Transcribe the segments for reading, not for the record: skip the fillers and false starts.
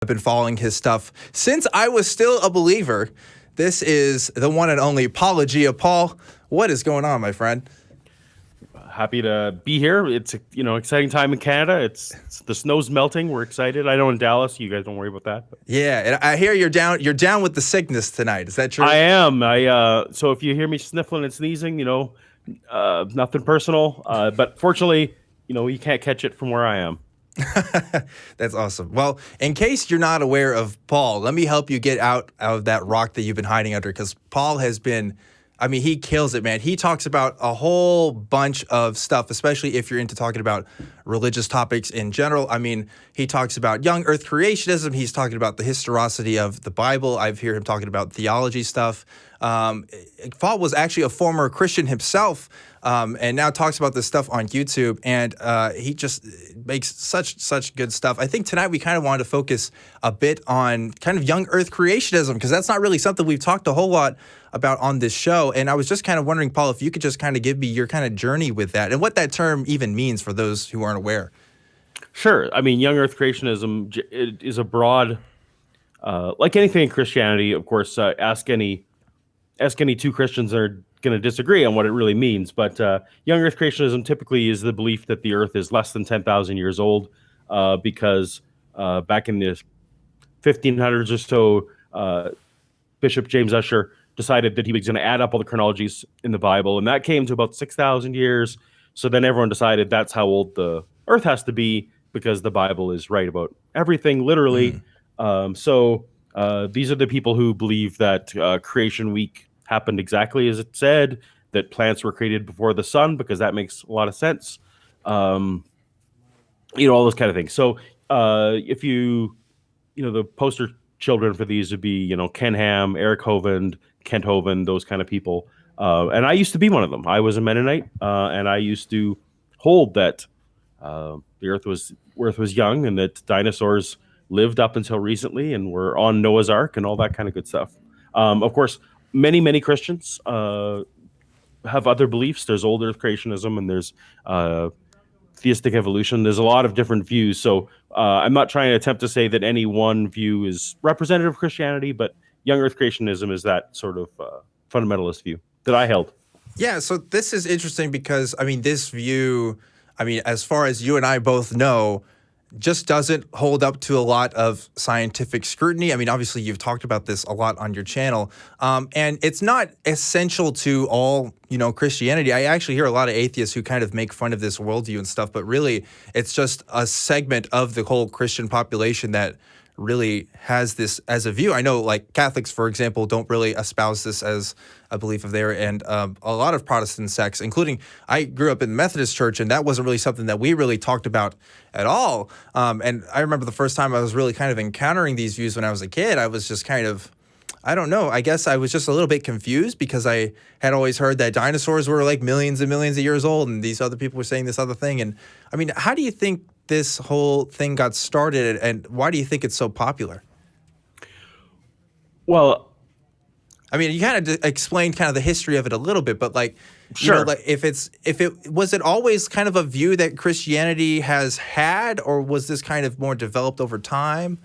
I've been following his stuff since I was still a believer. This is the one and only Paulogia. Paul, what is going on, my friend? Happy to be here. It's exciting time in Canada. It's the snow's melting. We're excited. I know in Dallas, you guys don't worry about that. But. Yeah, and I hear you're down. You're down with the sickness tonight. Is that true? I am. So if you hear me sniffling and sneezing, nothing personal. But fortunately, you can't catch it from where I am. That's awesome. Well, in case you're not aware of Paul, let me help you get out of that rock that you've been hiding under, because Paul has been, he kills it, man. He talks about a whole bunch of stuff, especially if you're into talking about religious topics in general. He talks about young earth creationism. He's talking about the historicity of the Bible. I've heard him talking about theology stuff. Paul was actually a former Christian himself, and now talks about this stuff on YouTube, and he just makes such good stuff. I think tonight we kind of wanted to focus a bit on kind of young earth creationism, because that's not really something we've talked a whole lot about on this show. And I was just kind of wondering, Paul, if you could just kind of give me your kind of journey with that and what that term even means for those who aren't aware. Sure. Young earth creationism is a broad, like anything in Christianity, of course, ask any two Christians that are going to disagree on what it really means. But young earth creationism typically is the belief that the earth is less than 10,000 years old, because back in the 1500s or so, Bishop James Ussher decided that he was going to add up all the chronologies in the Bible, and that came to about 6,000 years. So then everyone decided that's how old the earth has to be, because the Bible is right about everything, literally. So these are the people who believe that creation week happened exactly as it said, that plants were created before the sun, because that makes a lot of sense. All those kind of things. So if the poster children for these would be, Ken Ham, Eric Hovind, Kent Hovind, those kind of people. And I used to be one of them. I was a Mennonite, and I used to hold that the earth was young, and that dinosaurs lived up until recently and were on Noah's Ark and all that kind of good stuff. Of course, many Christians have other beliefs. There's old earth creationism, and there's theistic evolution. There's a lot of different views. So I'm not trying to attempt to say that any one view is representative of Christianity, but young earth creationism is that sort of fundamentalist view that I held. Yeah, so this is interesting because, this view, as far as you and I both know, just doesn't hold up to a lot of scientific scrutiny. Obviously, you've talked about this a lot on your channel, and it's not essential to all, Christianity. I actually hear a lot of atheists who kind of make fun of this worldview and stuff, but really, it's just a segment of the whole Christian population that really has this as a view. I know, like, Catholics, for example, don't really espouse this as a belief of theirs, and a lot of Protestant sects, including, I grew up in the Methodist Church, and that wasn't really something that we really talked about at all. And I remember the first time I was really kind of encountering these views when I was a kid, I was just kind of, I don't know, I guess I was just a little bit confused, because I had always heard that dinosaurs were like millions and millions of years old, and these other people were saying this other thing. And how do you think this whole thing got started, and why do you think it's so popular? Well, you kind of explained kind of the history of it a little bit, but sure. Was it always kind of a view that Christianity has had, or was this kind of more developed over time?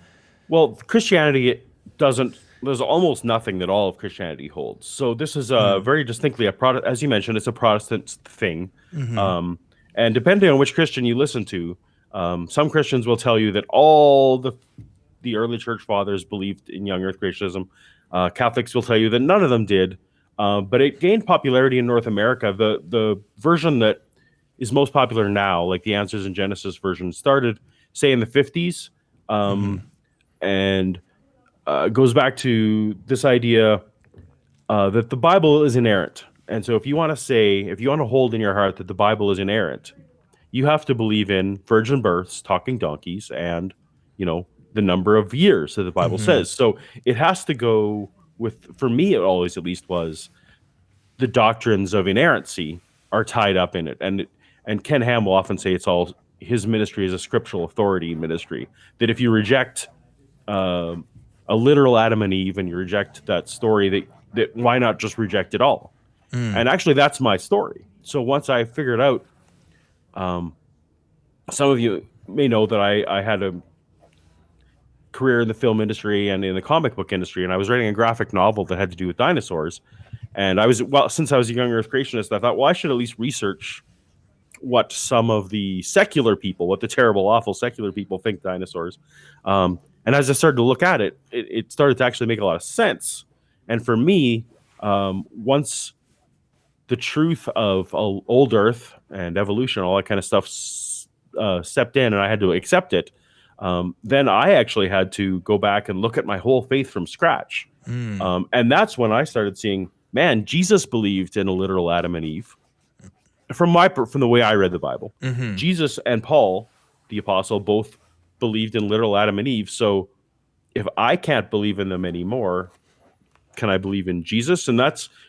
Well, Christianity there's almost nothing that all of Christianity holds. So this is very distinctly as you mentioned, it's a Protestant thing. Mm-hmm. And depending on which Christian you listen to, some Christians will tell you that all the early church fathers believed in young earth creationism. Catholics will tell you that none of them did. But it gained popularity in North America. The version that is most popular now, like the Answers in Genesis version, started, say, in the 50s, and goes back to this idea that the Bible is inerrant. And so if you want to hold in your heart that the Bible is inerrant, you have to believe in virgin births, talking donkeys, and, the number of years that the Bible says. So it has to go with, for me, it always at least was, the doctrines of inerrancy are tied up in it. And Ken Ham will often say it's all, his ministry is a scriptural authority ministry, that if you reject a literal Adam and Eve, and you reject that story, that why not just reject it all? And actually, that's my story. So once I figured out, some of you may know that I had a career in the film industry and in the comic book industry, and I was writing a graphic novel that had to do with dinosaurs. And since I was a young Earth creationist, I thought, well, I should at least research what some of the secular people, what the terrible, awful secular people think dinosaurs. And as I started to look at it, it started to actually make a lot of sense. And for me, once the truth of old Earth and evolution, all that kind of stuff stepped in and I had to accept it, then I actually had to go back and look at my whole faith from scratch. And that's when I started seeing, man, Jesus believed in a literal Adam and Eve. From the way I read the Bible, Jesus and Paul, the apostle, both believed in literal Adam and Eve. So if I can't believe in them anymore, can I believe in Jesus? And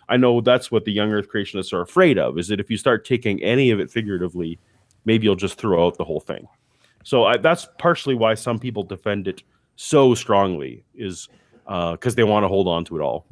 I know that's what the young Earth creationists are afraid of, is that if you start taking any of it figuratively, maybe you'll just throw out the whole thing. So that's partially why some people defend it so strongly, is because they want to hold on to it all.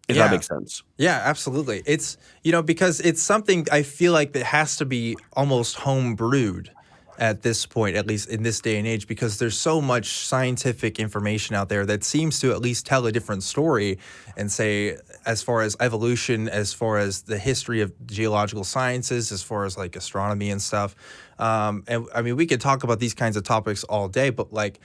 If that makes sense. Yeah, absolutely. It's, because it's something I feel like that has to be almost home brewed at this point, at least in this day and age, because there's so much scientific information out there that seems to at least tell a different story and say, as far as evolution, as far as the history of geological sciences, as far as like astronomy and stuff. And I mean, we could talk about these kinds of topics all day, but like,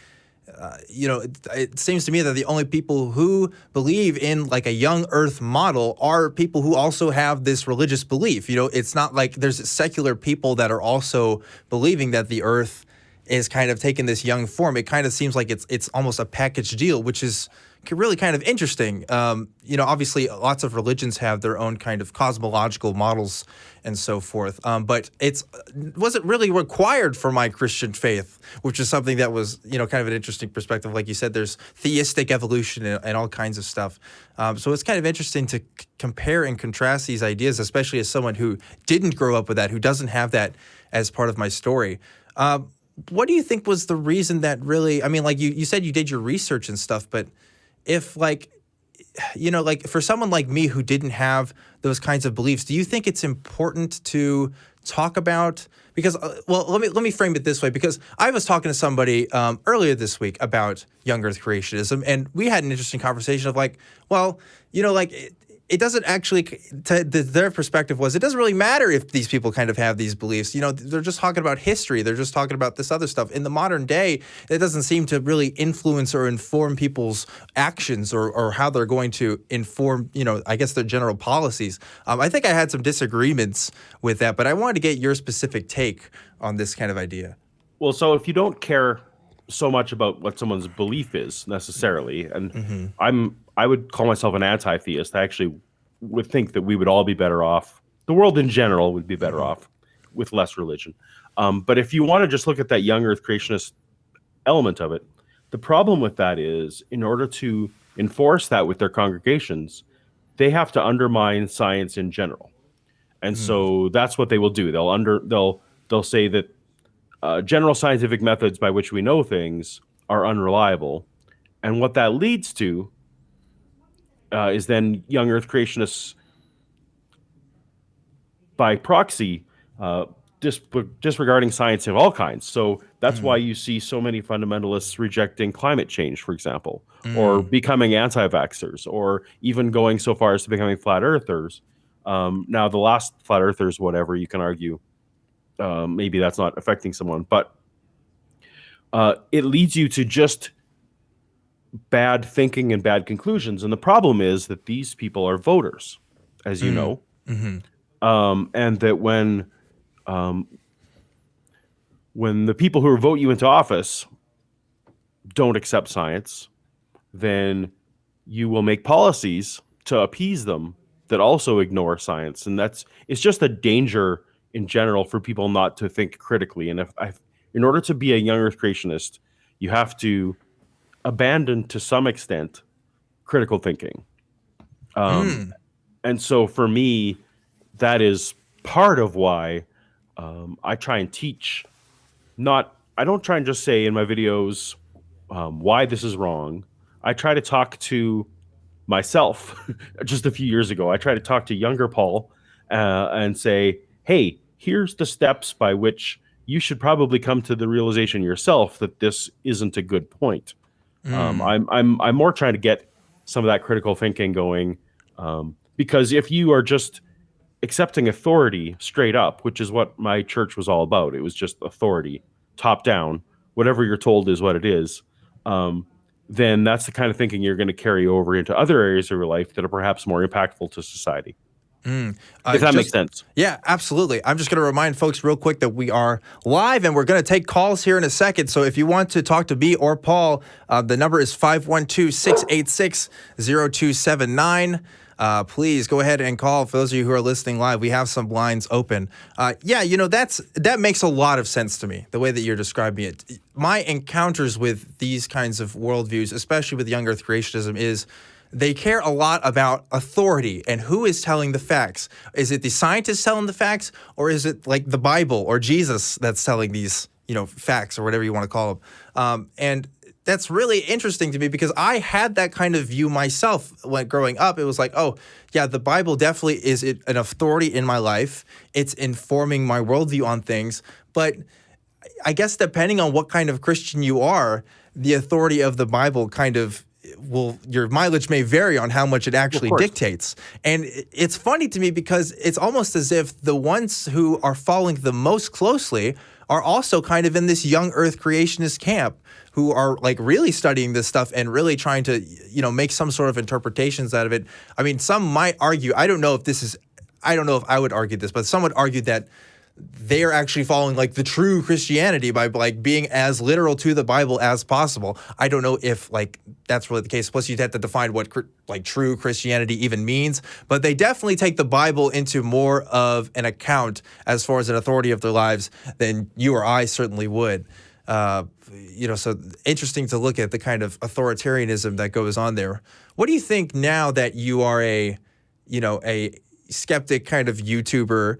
it seems to me that the only people who believe in like a young Earth model are people who also have this religious belief. It's not like there's secular people that are also believing that the Earth is kind of taking this young form. It kind of seems like it's almost a package deal, which is really kind of interesting. Obviously lots of religions have their own kind of cosmological models and so forth. But wasn't really required for my Christian faith, which is something that was, kind of an interesting perspective. Like you said, there's theistic evolution and all kinds of stuff. So it's kind of interesting to compare and contrast these ideas, especially as someone who didn't grow up with that, who doesn't have that as part of my story. What do you think was the reason that really, I mean, like you said you did your research and stuff, but if like for someone like me who didn't have those kinds of beliefs, do you think it's important to talk about? Because, let me frame it this way, because I was talking to somebody earlier this week about young Earth creationism, and we had an interesting conversation of like, it doesn't actually, their perspective was, it doesn't really matter if these people kind of have these beliefs. They're just talking about history. They're just talking about this other stuff. In the modern day, it doesn't seem to really influence or inform people's actions or how they're going to inform, I guess their general policies. I think I had some disagreements with that, but I wanted to get your specific take on this kind of idea. Well, so if you don't care so much about what someone's belief is necessarily, and I would call myself an anti-theist. I actually would think that we would all be better off. The world in general would be better off with less religion. But if you want to just look at that young Earth creationist element of it, the problem with that is, in order to enforce that with their congregations, they have to undermine science in general. And so that's what they will do. They'll say that general scientific methods by which we know things are unreliable. And what that leads to is then young Earth creationists, by proxy, disregarding science of all kinds. So that's why you see so many fundamentalists rejecting climate change, for example, or becoming anti-vaxxers, or even going so far as to becoming flat earthers. Now, the last flat earthers, whatever, you can argue, maybe that's not affecting someone, but it leads you to just bad thinking and bad conclusions. And the problem is that these people are voters, as you know, and that when the people who vote you into office don't accept science, then you will make policies to appease them that also ignore science. And it's just a danger in general for people not to think critically. And in order to be a young Earth creationist, you have to abandon, to some extent, critical thinking. And so for me, that is part of why I try and teach. I don't try and just say in my videos why this is wrong. I try to talk to myself. Just a few years ago, I tried to talk to younger Paul and say, hey, here's the steps by which you should probably come to the realization yourself that this isn't a good point. I'm more trying to get some of that critical thinking going, because if you are just accepting authority straight up, which is what my church was all about, it was just authority, top down, whatever you're told is what it is. Then that's the kind of thinking you're going to carry over into other areas of your life that are perhaps more impactful to society. If that makes sense. Yeah, absolutely. I'm just going to remind folks real quick that we are live and we're going to take calls here in a second. So if you want to talk to me or Paul, the number is 512-686-0279. Please go ahead and call. For those of you who are listening live, we have some lines open. That makes a lot of sense to me, the way that you're describing it. My encounters with these kinds of worldviews, especially with young earth creationism, is they care a lot about authority and who is telling the facts. Is it the scientists telling the facts, or is it like the Bible or Jesus that's telling these, facts or whatever you want to call them? And that's really interesting to me because I had that kind of view myself when growing up. It was like, oh, yeah, the Bible definitely is an authority in my life. It's informing my worldview on things. But I guess depending on what kind of Christian you are, the authority of the Bible kind of your mileage may vary on how much it actually dictates. And it's funny to me because it's almost as if the ones who are following the most closely are also kind of in this young earth creationist camp, who are like really studying this stuff and really trying to, make some sort of interpretations out of it. I mean, some might argue, I don't know if I would argue this, but some would argue that they are actually following like the true Christianity by like being as literal to the Bible as possible. I don't know if like that's really the case. Plus, you'd have to define what like true Christianity even means. But they definitely take the Bible into more of an account as far as an authority of their lives than you or I certainly would. So interesting to look at the kind of authoritarianism that goes on there. What do you think now that you are a skeptic kind of YouTuber?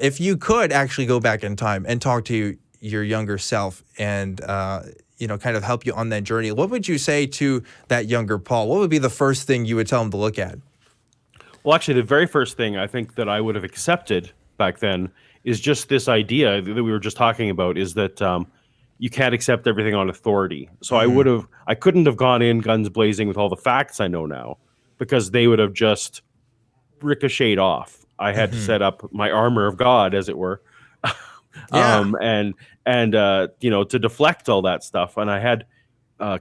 If you could actually go back in time and talk to your younger self and, kind of help you on that journey, what would you say to that younger Paul? What would be the first thing you would tell him to look at? Well, actually, the very first thing I think that I would have accepted back then is just this idea that we were just talking about, is that you can't accept everything on authority. So I couldn't have gone in guns blazing with all the facts I know now, because they would have just ricocheted off. I had to set up my armor of God, as it were, to deflect all that stuff. And I had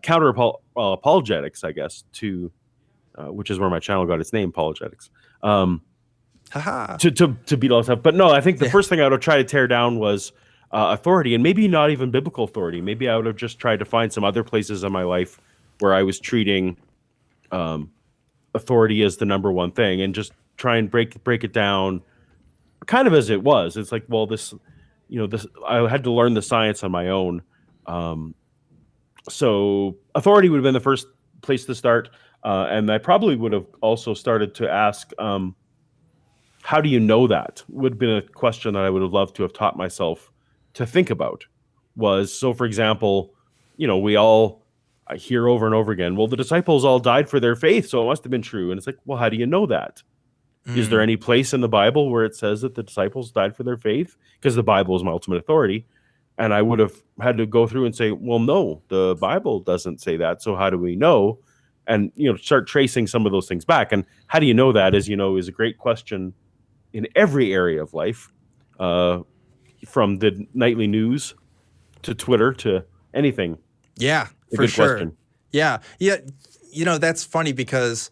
counter apologetics, I guess, to which is where my channel got its name, Apologetics, to beat all that stuff. But no, I think the first thing I would have tried to tear down was authority, and maybe not even biblical authority. Maybe I would have just tried to find some other places in my life where I was treating authority as the number one thing, and just try and break it down kind of as it was. It's like, well, this I had to learn the science on my own. So authority would have been the first place to start. And I probably would have also started to ask, how do you know that? Would have been a question that I would have loved to have taught myself to think about. So for example, I hear over and over again, well, the disciples all died for their faith, so it must have been true. And it's like, well, how do you know that? Is there any place in the Bible where it says that the disciples died for their faith? Because the Bible is my ultimate authority. And I would have had to go through and say, well, no, the Bible doesn't say that. So how do we know? And, start tracing some of those things back. And how do you know that, is a great question in every area of life, from the nightly news to Twitter to anything. Yeah, for sure. Question. Yeah. That's funny because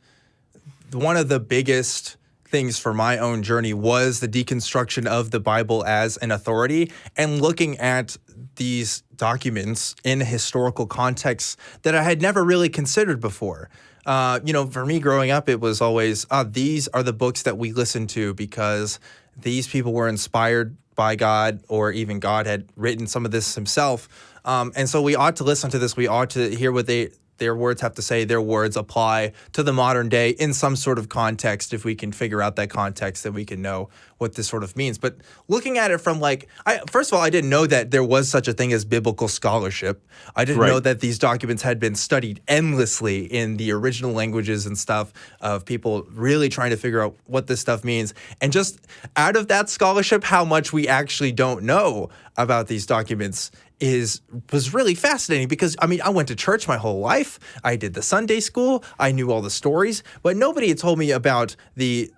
one of the biggest things for my own journey was the deconstruction of the Bible as an authority and looking at these documents in a historical context that I had never really considered before. For me growing up, it was always, these are the books that we listen to because these people were inspired by God, or even God had written some of this himself. And so we ought to listen to this. We ought to hear what their words have to say. Their words apply to the modern day in some sort of context. If we can figure out that context, then we can know what this sort of means. But looking at it from first of all, I didn't know that there was such a thing as biblical scholarship. I didn't know that these documents had been studied endlessly in the original languages and stuff, of people really trying to figure out what this stuff means. And just out of that scholarship, how much we actually don't know about these documents was really fascinating because I mean I went to church my whole life. I did the Sunday school. I knew all the stories, but nobody had told me about the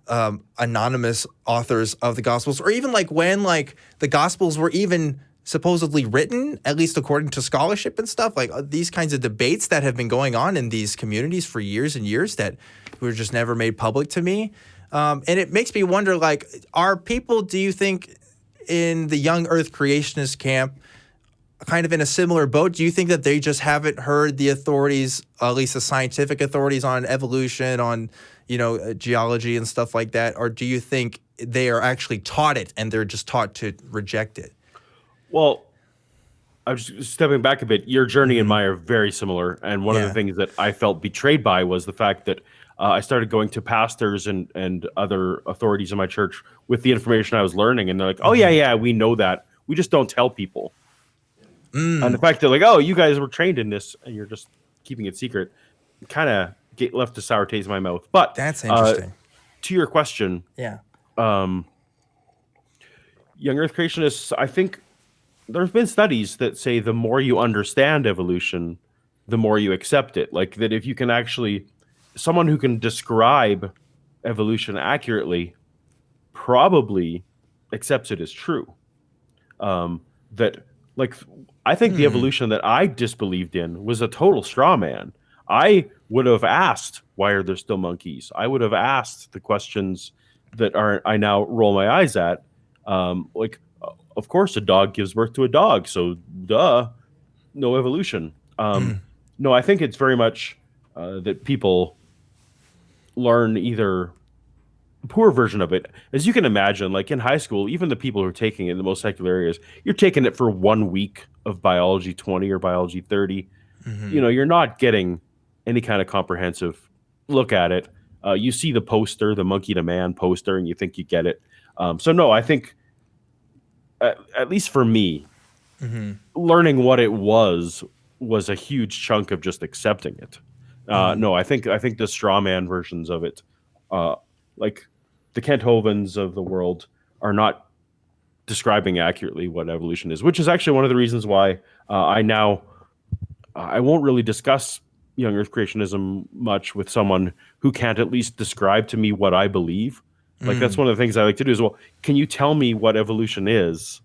anonymous authors of the Gospels, or even like when like the Gospels were even supposedly written, at least according to scholarship and stuff. Like these kinds of debates that have been going on in these communities for years and years that were just never made public to me. And it makes me wonder, like, are people, do you think, in the young Earth creationist camp, kind of in a similar boat? Do you think that they just haven't heard the authorities, at least the scientific authorities on evolution, on, geology and stuff like that? Or do you think they are actually taught it and they're just taught to reject it? Well, I was just stepping back a bit. Your journey and mine are very similar. And one of the things that I felt betrayed by was the fact that I started going to pastors and other authorities in my church with the information I was learning. And they're like, oh, yeah, we know that. We just don't tell people. And the fact that like, oh, you guys were trained in this and you're just keeping it secret, kind of left a sour taste in my mouth. But that's interesting. To your question, young Earth creationists, I think there's been studies that say the more you understand evolution, the more you accept it. Like that if you can actually, someone who can describe evolution accurately probably accepts it as true. That like, I think the evolution that I disbelieved in was a total straw man. I would have asked, why are there still monkeys? I would have asked the questions that I now roll my eyes at. Of course, a dog gives birth to a dog, so duh, no evolution. No, I think it's very much that people learn either a poor version of it. As you can imagine, like in high school, even the people who are taking it in the most secular areas, you're taking it for 1 week of biology 20 or biology 30. You're not getting any kind of comprehensive look at it. You see the poster, the monkey to man poster, and you think you get it. So no, I think at least for me, learning what it was a huge chunk of just accepting it. No, I think the straw man versions of it, like the Kent Hovens of the world, are not describing accurately what evolution is, which is actually one of the reasons why I won't really discuss young Earth creationism much with someone who can't at least describe to me what I believe. Like that's one of the things I like to do is, well, can you tell me what evolution is?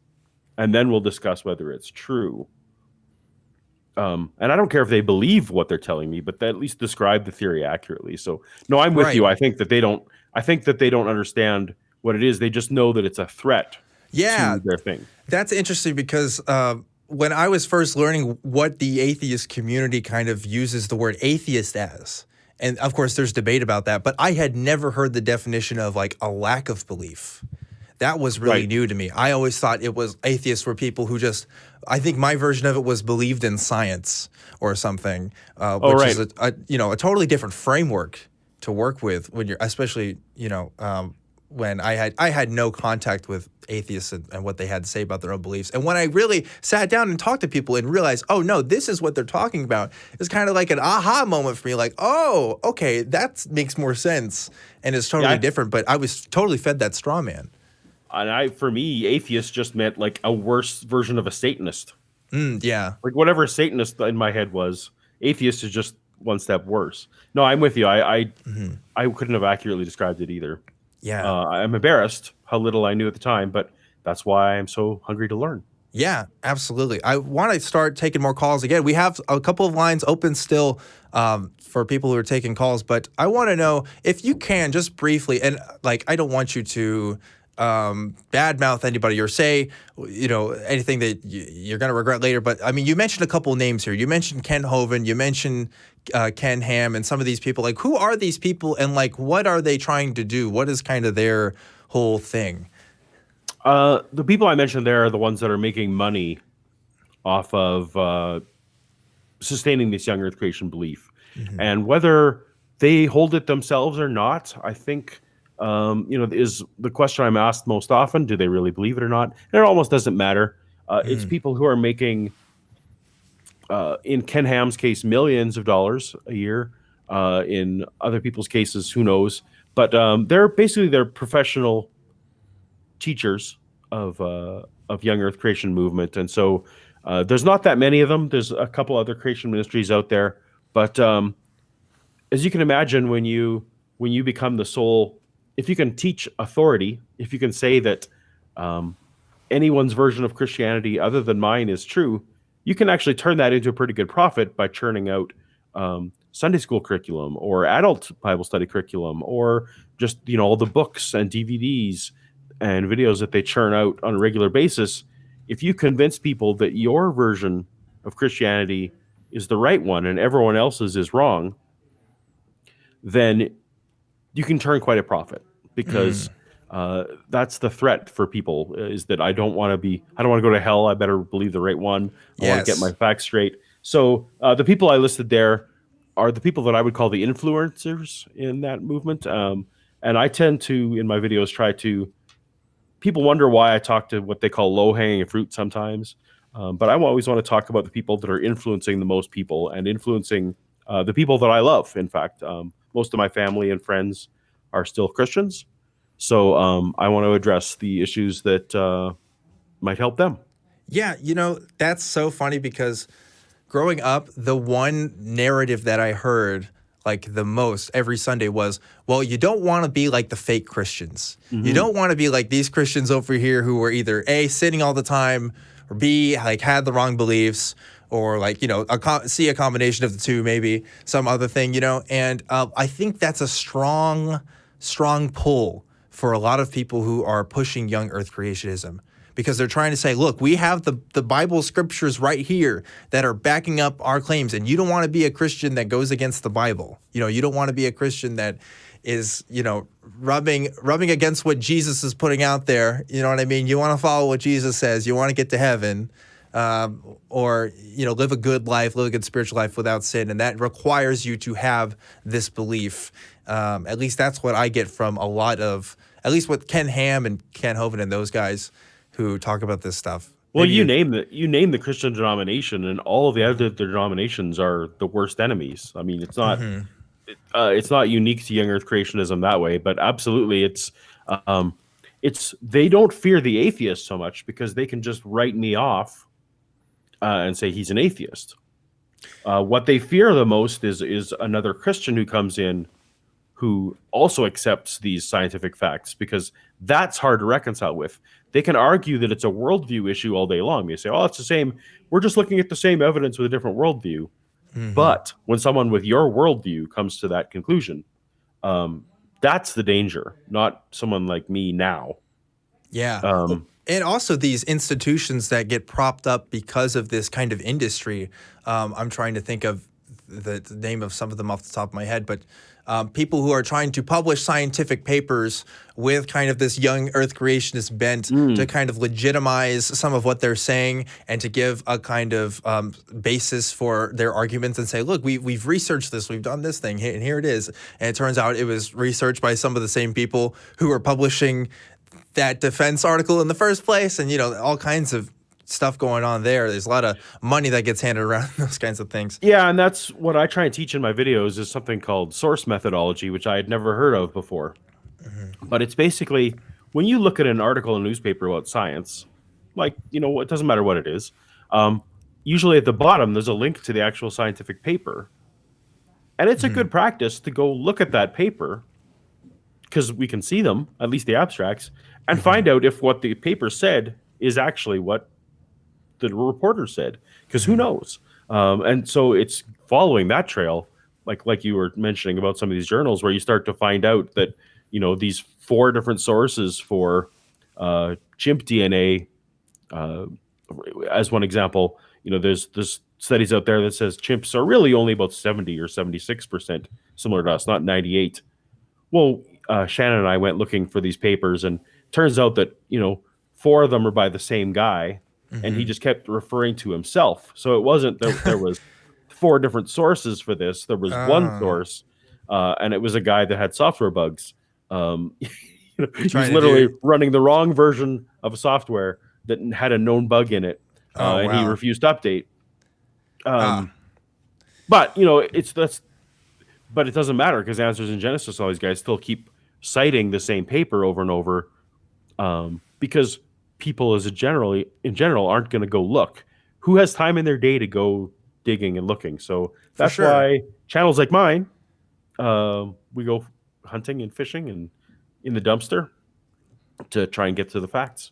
And then we'll discuss whether it's true. And I don't care if they believe what they're telling me, but they at least describe the theory accurately. So no, I'm with you. I think that they don't understand what it is. They just know that it's a threat to their thing. That's interesting because when I was first learning what the atheist community kind of uses the word atheist as, and of course there's debate about that, but I had never heard the definition of like a lack of belief. That was really new to me. I always thought it was atheists were people who just, I think my version of it was believed in science or something, which is a totally different framework to work with when you're, especially, when I had no contact with atheists and what they had to say about their own beliefs. And when I really sat down and talked to people and realized, oh no, this is what they're talking about, it's kind of like an aha moment for me. Like, oh, okay, that makes more sense and it's totally different. But I was totally fed that straw man. And for me, atheist just meant like a worse version of a Satanist. Like whatever a Satanist in my head was, atheist is just one step worse. No, I'm with you. I couldn't have accurately described it either. I'm embarrassed how little I knew at the time, but that's why I'm so hungry to learn. Yeah, absolutely. I want to start taking more calls again. We have a couple of lines open still for people who are taking calls, but I want to know if you can just briefly, and like I don't want you to badmouth anybody or say, anything that you're going to regret later. But I mean, you mentioned a couple of names here. You mentioned Ken Hovind, you mentioned Ken Ham, and some of these people. Like, who are these people, and like, what are they trying to do? What is kind of their whole thing? The people I mentioned there are the ones that are making money off of sustaining this young Earth creation belief, and whether they hold it themselves or not, I think. Is the question I'm asked most often, do they really believe it or not? And it almost doesn't matter. It's people who are making, in Ken Ham's case, millions of dollars a year. In other people's cases, who knows? But they're professional teachers of young Earth creation movement. And so There's not that many of them. There's a couple other creation ministries out there, but as you can imagine, when you become the sole, if you can teach authority, if you can say that anyone's version of Christianity other than mine is true, you can actually turn that into a pretty good profit by churning out Sunday school curriculum or adult Bible study curriculum, or just all the books and DVDs and videos that they churn out on a regular basis. If you convince people that your version of Christianity is the right one and everyone else's is wrong, then you can turn quite a profit, because that's the threat for people, is that I don't want to go to hell. I better believe the right one. I want to get my facts straight. So the people I listed there are the people that I would call the influencers in that movement. And I tend to, in my videos, people wonder why I talk to what they call low-hanging fruit sometimes. But I always want to talk about the people that are influencing the most people and influencing the people that I love. In fact, most of my family and friends are still Christians. So I want to address the issues that might help them. Yeah, that's so funny, because growing up, the one narrative that I heard like the most every Sunday was, well, you don't want to be like the fake Christians. You don't want to be like these Christians over here who were either A, sinning all the time, or B, like had the wrong beliefs, or like, see a combination of the two, maybe some other thing, and I think that's a strong pull for a lot of people who are pushing young earth creationism, because they're trying to say, look, we have the Bible scriptures right here that are backing up our claims. And you don't want to be a Christian that goes against the Bible. You don't want to be a Christian that is, rubbing against what Jesus is putting out there. You know what I mean? You want to follow what Jesus says. You want to get to heaven, or, live a good life, live a good spiritual life without sin. And that requires you to have this belief. At least that's what I get from a lot of, at least what Ken Ham and Ken Hovind and those guys who talk about this stuff. Well, you name the Christian denomination, and all of the other denominations are the worst enemies. I mean, it's not it's not unique to young earth creationism that way, but absolutely, it's they don't fear the atheist so much, because they can just write me off and say he's an atheist. What they fear the most is another Christian who comes in who also accepts these scientific facts, because that's hard to reconcile with. They can argue that it's a worldview issue all day long. They say, oh, it's the same. We're just looking at the same evidence with a different worldview. But when someone with your worldview comes to that conclusion, that's the danger, not someone like me now. Yeah. And also these institutions that get propped up because of this kind of industry. I'm trying to think of the name of some of them off the top of my head, but people who are trying to publish scientific papers with kind of this young earth creationist bent to kind of legitimize some of what they're saying and to give a kind of basis for their arguments and say, look, we've researched this, we've done this thing, and here it is. And it turns out it was researched by some of the same people who were publishing that defense article in the first place, and all kinds of stuff going on there. There's a lot of money that gets handed around, those kinds of things. Yeah, and that's what I try and teach in my videos, is something called source methodology, which I had never heard of before. But it's basically, when you look at an article in a newspaper about science, like, it doesn't matter what it is, usually at the bottom there's a link to the actual scientific paper. And it's a good practice to go look at that paper, because we can see them, at least the abstracts, and find out if what the paper said is actually what the reporter said, because who knows? And so it's following that trail, like you were mentioning about some of these journals, where you start to find out that these 4 different sources for chimp DNA, as one example. There's studies out there that says chimps are really only about 70 or 76% similar to us, not 98. Well, Shannon and I went looking for these papers, and turns out that 4 of them are by the same guy. And he just kept referring to himself. So it wasn't that there was 4 different sources for this. There was one source, and it was a guy that had software bugs. He was literally running the wrong version of a software that had a known bug in it, and he refused to update. But but it doesn't matter, because Answers in Genesis, all these guys still keep citing the same paper over and over, because people in general aren't going to go look. who has time in their day to go digging and looking? So that's sure. why channels like mine, we go hunting and fishing and in the dumpster to try and get to the facts.